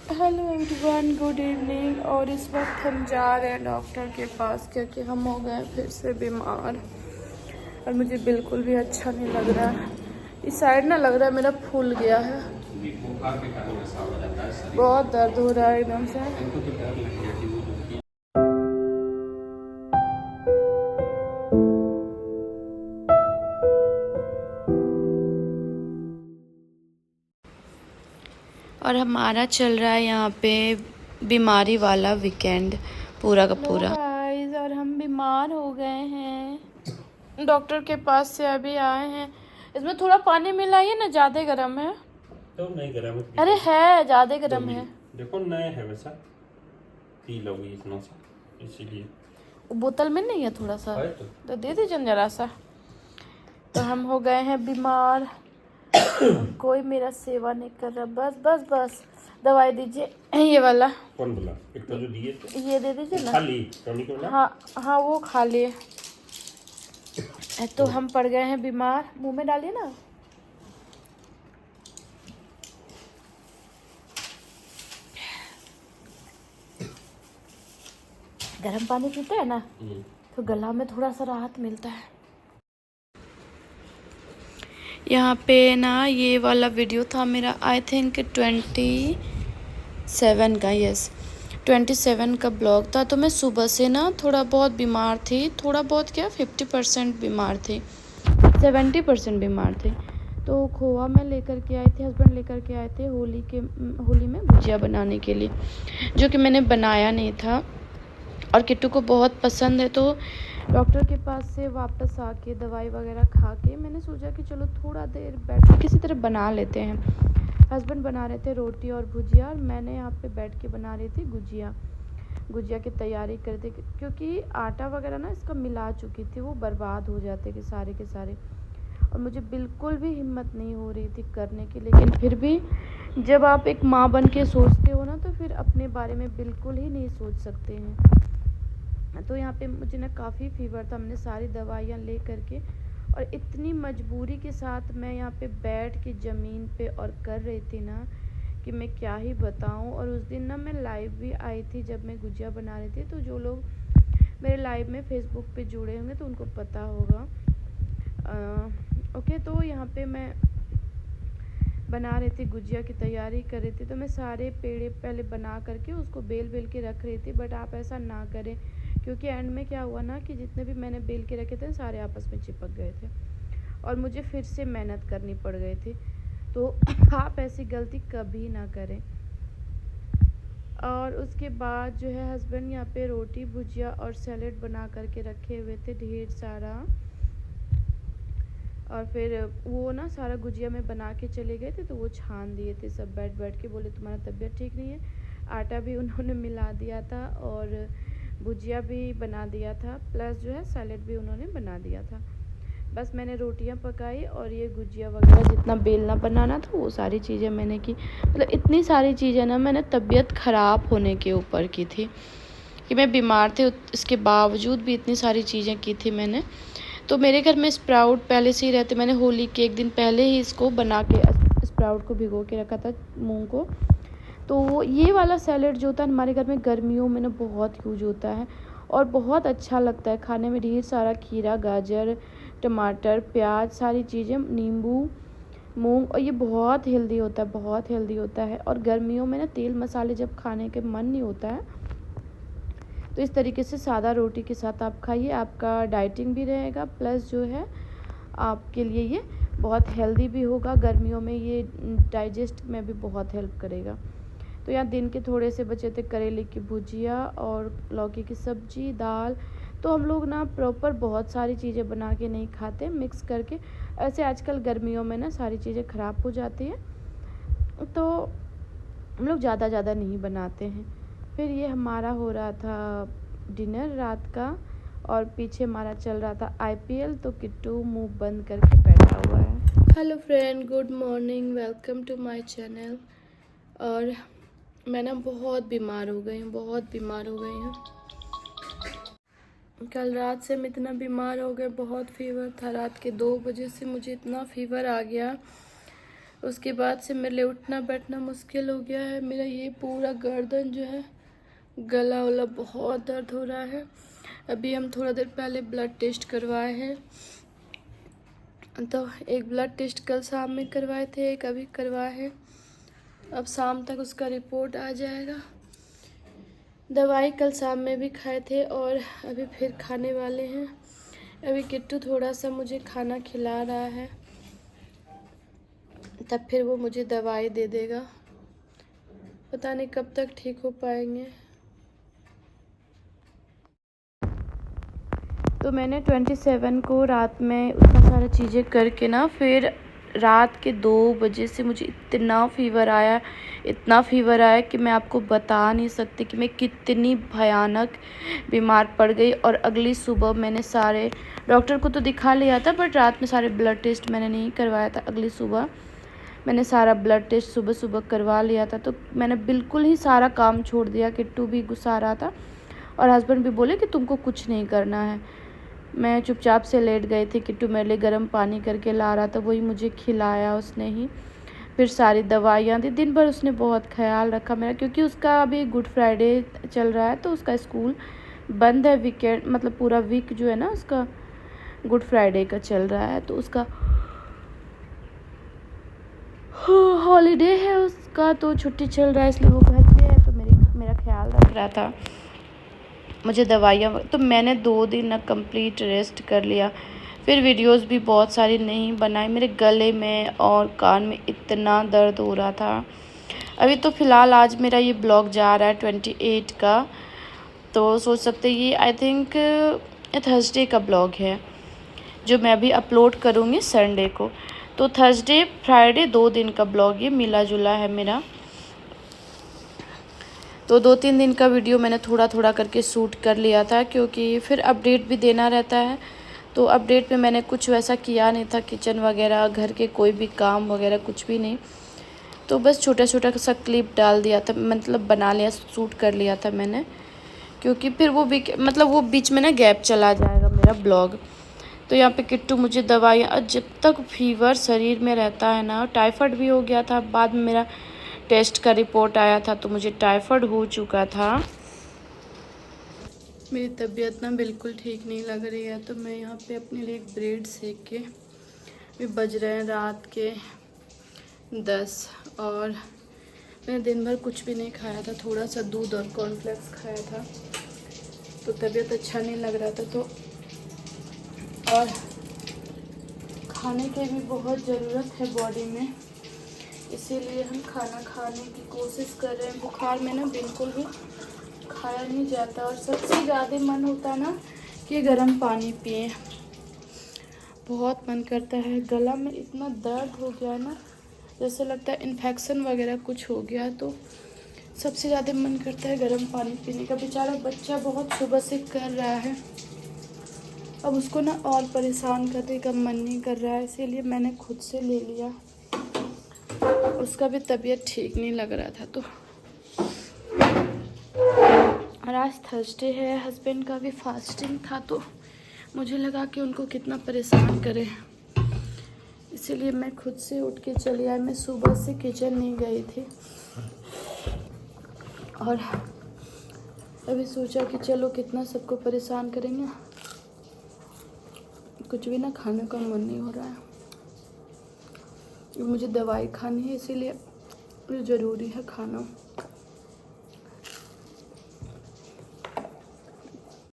Hello everyone, good evening. और इस वक्त हम जा रहे हैं डॉक्टर के पास क्योंकि हम हो गए फिर से बीमार और मुझे बिल्कुल भी अच्छा नहीं लग रहा है। इस साइड ना लग रहा है मेरा फूल गया है, बहुत दर्द हो रहा है एकदम से। और हमारा चल रहा है यहाँ पे बीमारी वाला वीकेंड पूरा का पूरा। गाइस, और हम बीमार हो गए हैं, डॉक्टर के पास से अभी आए हैं। इसमें थोड़ा पानी मिलाइए ना, ज़्यादा गर्म है। तो नहीं गर्म है। अरे है, ज़्यादा गर्म है। देखो नए है वैसा, पी लोगी इतना सा, इसीलिए। बोतल में नहीं है थोड़ा सा है तो दे दीजिए जरा सा। तो हम हो गए हैं बीमार, कोई मेरा सेवा नहीं कर रहा। बस बस बस, दवाई दीजिए ये वाला। कौन बोला? एक तो जो दिए थे ये दे दीजिए ना। खाली टॉनिक वाला। हाँ हाँ, वो खा लिए। तो हम पड़ गए हैं बीमार। मुंह में डालिए ना। गर्म पानी पीते हैं ना तो गला में थोड़ा सा राहत मिलता है। यहाँ पे ना ये वाला वीडियो था मेरा, आई थिंक 27 का, यस 27 का ब्लॉग था। तो मैं सुबह से ना थोड़ा बहुत बीमार थी, थोड़ा बहुत क्या 50% बीमार थी, 70% बीमार थी। तो खोआ मैं लेकर के आई थी, हस्बैंड लेकर के आए थे होली में गुजिया बनाने के लिए, जो कि मैंने बनाया नहीं था और किट्टू को बहुत पसंद है। तो डॉक्टर के पास से वापस आके दवाई वगैरह खा के मैंने सोचा कि चलो थोड़ा देर बैठ के किसी तरह बना लेते हैं। हस्बैंड बना रहे थे रोटी और भुजिया और मैंने यहाँ पे बैठ के बना रही थी गुजिया की तैयारी कर दी, क्योंकि आटा वगैरह ना इसका मिला चुकी थी, वो बर्बाद हो जाते के सारे। और मुझे बिल्कुल भी हिम्मत नहीं हो रही थी करने की, लेकिन फिर भी जब आप एक माँ बन के सोचते हो ना तो फिर अपने बारे में बिल्कुल ही नहीं सोच सकते हैं। तो यहाँ पे मुझे ना काफ़ी फीवर था, मैंने सारी दवाइयाँ ले करके और इतनी मजबूरी के साथ मैं यहाँ पे बैठ के ज़मीन पे और कर रही थी ना कि मैं क्या ही बताऊँ। और उस दिन ना मैं लाइव भी आई थी जब मैं गुजिया बना रही थी, तो जो लोग मेरे लाइव में फेसबुक पे जुड़े होंगे तो उनको पता होगा। ओके, तो यहाँ पे मैं बना रही थी, गुजिया की तैयारी कर रही थी। तो मैं सारे पेड़े पहले बना करके उसको बेल के रख रही थी, बट आप ऐसा ना करें, क्योंकि एंड में क्या हुआ ना कि जितने भी मैंने बेल के रखे थे सारे आपस में चिपक गए थे और मुझे फिर से मेहनत करनी पड़ गई थी। तो आप ऐसी गलती कभी ना करें। और उसके बाद जो है हस्बैंड यहाँ पे रोटी भुजिया और सैलेड बना करके रखे हुए थे ढेर सारा, और फिर वो ना सारा गुजिया में बना के चले गए थे। तो वो छान दिए थे सब बैठ के, बोले तुम्हारा तबीयत ठीक नहीं है। आटा भी उन्होंने मिला दिया था और भुजिया भी बना दिया था, प्लस जो है सैलेड भी उन्होंने बना दिया था। बस मैंने रोटियां पकाई और ये गुजिया वगैरह जितना बेलना बनाना था वो सारी चीज़ें मैंने की। मतलब इतनी सारी चीज़ें ना मैंने तबीयत ख़राब होने के ऊपर की थी कि मैं बीमार थी, इसके बावजूद भी इतनी सारी चीज़ें की थी मैंने। तो मेरे घर में स्प्राउट पहले से ही रहते, मैंने होली के एक दिन पहले ही इसको बना के स्प्राउट को भिगो के रखा था, मूंग को। तो वो ये वाला सैलेड जो होता है हमारे घर में गर्मियों में ना बहुत यूज होता है और बहुत अच्छा लगता है खाने में। ढेर सारा खीरा, गाजर, टमाटर, प्याज, सारी चीज़ें, नींबू, मूंग, और ये बहुत हेल्दी होता है, बहुत हेल्दी होता है। और गर्मियों में ना तेल मसाले जब खाने के मन नहीं होता है तो इस तरीके से सादा रोटी के साथ आप खाइए, आपका डाइटिंग भी रहेगा, प्लस जो है आपके लिए ये बहुत हेल्दी भी होगा। गर्मियों में ये डाइजेस्ट में भी बहुत हेल्प करेगा। तो यहाँ दिन के थोड़े से बचे थे करेले की भुजिया और लौकी की सब्जी, दाल। तो हम लोग ना प्रॉपर बहुत सारी चीज़ें बना के नहीं खाते, मिक्स करके। ऐसे आजकल गर्मियों में ना सारी चीज़ें ख़राब हो जाती हैं तो हम लोग ज़्यादा नहीं बनाते हैं। फिर ये हमारा हो रहा था डिनर रात का और पीछे हमारा चल रहा था IPL। तो किट्टू मुंह बंद करके बैठा हुआ है। Hello friend, good morning, welcome to my channel. और मैं ना बहुत बीमार हो गई हूँ, कल रात से मैं इतना बीमार हो गई, बहुत फीवर था। रात के 2 बजे से मुझे इतना फीवर आ गया उसके बाद से मेरे लिए उठना बैठना मुश्किल हो गया है। मेरा ये पूरा गर्दन जो है, गला वाला बहुत दर्द हो रहा है। अभी हम थोड़ा देर पहले ब्लड टेस्ट करवाए हैं, तो एक ब्लड टेस्ट कल शाम में करवाए थे, एक अभी करवाए हैं। अब शाम तक उसका रिपोर्ट आ जाएगा। दवाई कल शाम में भी खाए थे और अभी फिर खाने वाले हैं। अभी किट्टू थोड़ा सा मुझे खाना खिला रहा है, तब फिर वो मुझे दवाई दे देगा। पता नहीं कब तक ठीक हो पाएंगे। तो मैंने 27 को रात में उतना सारा चीज़ें करके ना, फिर रात के 2 बजे से मुझे इतना फ़ीवर आया, इतना फ़ीवर आया कि मैं आपको बता नहीं सकती कि मैं कितनी भयानक बीमार पड़ गई। और अगली सुबह मैंने सारे डॉक्टर को तो दिखा लिया था, बट रात में सारे ब्लड टेस्ट मैंने नहीं करवाया था। अगली सुबह मैंने सारा ब्लड टेस्ट सुबह सुबह करवा लिया था। तो मैंने बिल्कुल ही सारा काम छोड़ दिया। किट्टू भी गुस्सा रहा था और हस्बैंड भी बोले कि तुमको कुछ नहीं करना है। मैं चुपचाप से लेट गई थी। किट्टू मेरे लिए गर्म पानी करके ला रहा था, वही मुझे खिलाया उसने ही। फिर सारी दवाइयाँ दी। दिन भर उसने बहुत ख्याल रखा मेरा, क्योंकि उसका अभी गुड फ्राइडे चल रहा है, तो उसका स्कूल बंद है। वीकेंड मतलब पूरा वीक जो है ना उसका गुड फ्राइडे का चल रहा है, तो उसका हॉलीडे है उसका, तो छुट्टी चल रहा है, इसलिए वो घर पे है। तो मेरा ख्याल रख रहा था, मुझे दवाइयाँ। तो मैंने 2 दिन ना कंप्लीट रेस्ट कर लिया। फिर वीडियोस भी बहुत सारी नहीं बनाई। मेरे गले में और कान में इतना दर्द हो रहा था। अभी तो फ़िलहाल आज मेरा ये ब्लॉग जा रहा है 28 का, तो सोच सकते ये आई थिंक थर्सडे का ब्लॉग है, जो मैं अभी अपलोड करूँगी संडे को। तो थर्सडे फ्राइडे 2 दिन का ब्लॉग ये मिला जुला है मेरा। तो 2-3 दिन का वीडियो मैंने थोड़ा थोड़ा करके शूट कर लिया था, क्योंकि फिर अपडेट भी देना रहता है। तो अपडेट में मैंने कुछ वैसा किया नहीं था, किचन वगैरह घर के कोई भी काम वगैरह कुछ भी नहीं। तो बस छोटा छोटा सा क्लिप डाल दिया था, मतलब बना लिया, शूट कर लिया था मैंने, क्योंकि फिर वो भी मतलब वो बीच में ना गैप चला जाएगा मेरा ब्लॉग। तो यहाँ पे किट्टू मुझे दवाइयाँ, जब तक फीवर शरीर में रहता है ना, टाइफाइड भी हो गया था, बाद में मेरा टेस्ट का रिपोर्ट आया था तो मुझे टाइफाइड हो चुका था। मेरी तबीयत ना बिल्कुल ठीक नहीं लग रही है, तो मैं यहाँ पे अपने लिए एक ब्रेड सेक के, भी बज रहे हैं रात के 10 और मैंने दिन भर कुछ भी नहीं खाया था, थोड़ा सा दूध और कॉर्नफ्लेक्स खाया था, तो तबीयत अच्छा नहीं लग रहा था। तो और खाने की भी बहुत ज़रूरत है बॉडी में, इसीलिए हम खाना खाने की कोशिश कर रहे हैं। बुखार में ना बिल्कुल भी खाया नहीं जाता, और सबसे ज़्यादा मन होता है ना कि गर्म पानी पिए, बहुत मन करता है। गला में इतना दर्द हो गया है ना, जैसे लगता है इन्फेक्शन वगैरह कुछ हो गया, तो सबसे ज़्यादा मन करता है गर्म पानी पीने का। बेचारा बच्चा बहुत सुबह से कर रहा है, अब उसको ना और परेशान करने का मन नहीं कर रहा है, इसीलिए मैंने खुद से ले लिया। उसका भी तबीयत ठीक नहीं लग रहा था, तो और आज थर्सडे है, हस्बैंड का भी फास्टिंग था, तो मुझे लगा कि उनको कितना परेशान करे, इसीलिए मैं खुद से उठ के चली आई। मैं सुबह से किचन नहीं गई थी, और अभी सोचा कि चलो कितना सबको परेशान करेंगे, कुछ भी ना खाने का मन नहीं हो रहा है। मुझे दवाई खानी है, इसीलिए ज़रूरी है खाना।